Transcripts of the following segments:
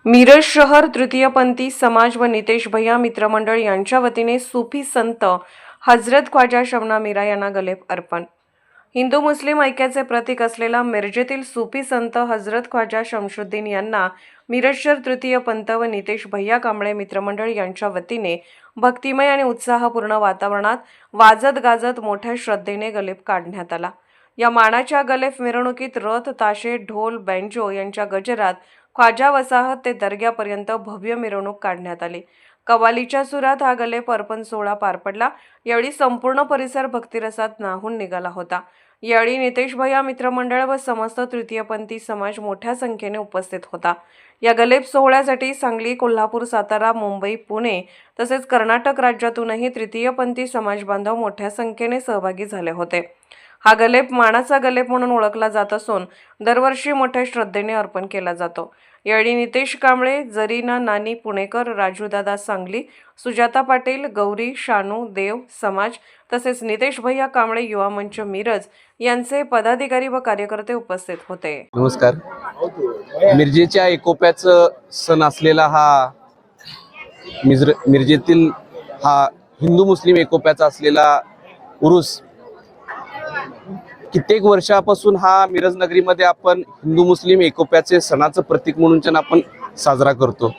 मिरज शहर तृतीयपंथी समाज व नितेश भैया मित्रमंडळ यांच्या वतीने सूफी संत हजरत ख्वाजा शमना मीरा यांना गलेप अर्पण। हिंदू मुस्लिम ऐक्याचे प्रतीक असलेला मिरजेतील सूफी संत हजरत ख्वाजा शमशुद्दीन यांना मिरज शहर तृतीयपंथ व नितेश भैया कांबळे मित्रमंडळ यांच्या वतीने भक्तिमय आणि उत्साहपूर्ण वातावरणात वाजत गाजत मोठ्या श्रद्धेने गलेप काढण्यात आला। या मानाच्या गलेफ मिरवणुकीत रथ, ताशे, ढोल, बँजो यांच्या गजरात ख्वाजा वसाहत ते दर्ग्यापर्यंत भव्य मिरवणूक काढण्यात आली। कव्वालीच्या सुरात हा गलेफ अर्पण सोहळा पार पडला। यावेळी संपूर्ण परिसर भक्तिरसात न्हाऊन निघाला होता। यावेळी नितेश भैया मित्रमंडळ व समस्त तृतीयपंथी समाज मोठ्या संख्येने उपस्थित होता। या गलेफ सोहळ्यासाठी सांगली, कोल्हापूर, सातारा, मुंबई, पुणे तसेच कर्नाटक राज्यातूनही तृतीयपंथी समाज बांधव मोठ्या संख्येने सहभागी झाले होते। हा गलेफ मानाचा गलेफ म्हणून ओळखला जात असून दरवर्षी मोठ्या श्रद्धेने अर्पण केला जातो। यावेळी नितेश कांबळे, जरीना नानी पुणेकर, राजूदादा सांगली, सुजाता पाटील, गौरी, शानू, देव समाज तसेच नितेश भैया कांबळे युवा मंच मिरज यांचे पदाधिकारी व कार्यकर्ते उपस्थित होते। नमस्कार। मिरजेच्या एकोप्याचा सण असलेला हा मिरजेतील हा हिंदू मुस्लिम एकोप्याचा असलेला उरूस कित्येक वर्षापासून हा मिरज नगरीमध्ये आपण हिंदू मुस्लिम एकोप्याचे सणाचं प्रतीक म्हणून आपण साजरा करतो।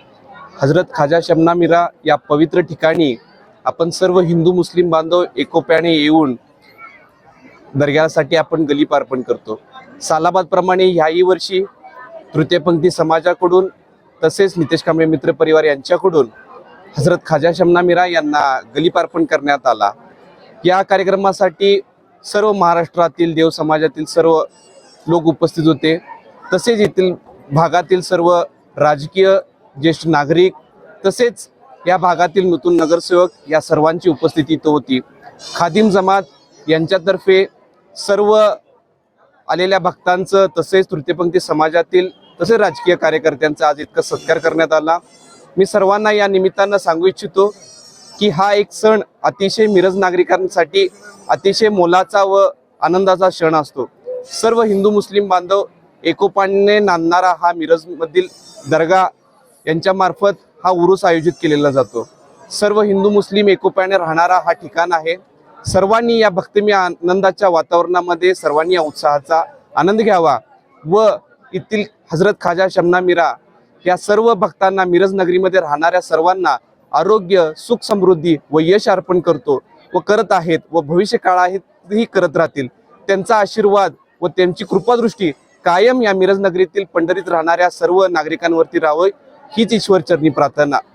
हजरत ख्वाजा शमना मीरा या पवित्र ठिकाणी आपण सर्व हिंदू मुस्लिम बांधव एकोप्याने येऊन दर्ग्यासाठी आपण गलीप अर्पण करतो। सालाबाद प्रमाणे ह्याही वर्षी तृतीयपंथी समाजाकडून तसेच नितेश कांबळे मित्र परिवार यांच्याकडून हजरत ख्वाजा शमना मीरा यांना गलीप अर्पण करण्यात आला। या कार्यक्रमासाठी सर्व महाराष्ट्रातील देव समाजातील सर्व लोक उपस्थित होते। तसेच येथील भागातील सर्व राजकीय ज्येष्ठ नागरिक तसेच या भागातील नूतन नगरसेवक या सर्वांची उपस्थिती इथं होती। खादिम जमात यांच्यातर्फे सर्व आलेल्या भक्तांचं तसेच तृतीयपंथी समाजातील तसेच राजकीय कार्यकर्त्यांचा आज इतका सत्कार करण्यात आला। मी सर्वांना या निमित्तानं सांगू इच्छितो की हा एक सण अतिशय मिरज नागरिकांसाठी अतिशय मोलाचा व आनंदाचा क्षण असतो। सर्व हिंदू मुस्लिम बांधव एकोपाने नांदणारा हा मिरजमधील दर्गा यांच्या मार्फत हा उरूस आयोजित केलेला जातो। सर्व हिंदू मुस्लिम एकोप्याने राहणारा हा ठिकाण आहे। सर्वांनी या भक्तिमय आनंदाच्या वातावरणामध्ये सर्वांनी या उत्साहाचा आनंद घ्यावा व येथील हजरत ख्वाजा शमना मीरा या सर्व भक्तांना मिरज नगरीमध्ये राहणाऱ्या सर्वांना आरोग्य, सुख, समृद्धी व यश अर्पण करतो व करत आहेत व भविष्य काळातही करत राहतील। त्यांचा आशीर्वाद व त्यांची कृपादृष्टी कायम या मिरज नगरीतील पंढरीत राहणाऱ्या सर्व नागरिकांवरती राहावी हीच ईश्वर चरणी प्रार्थना।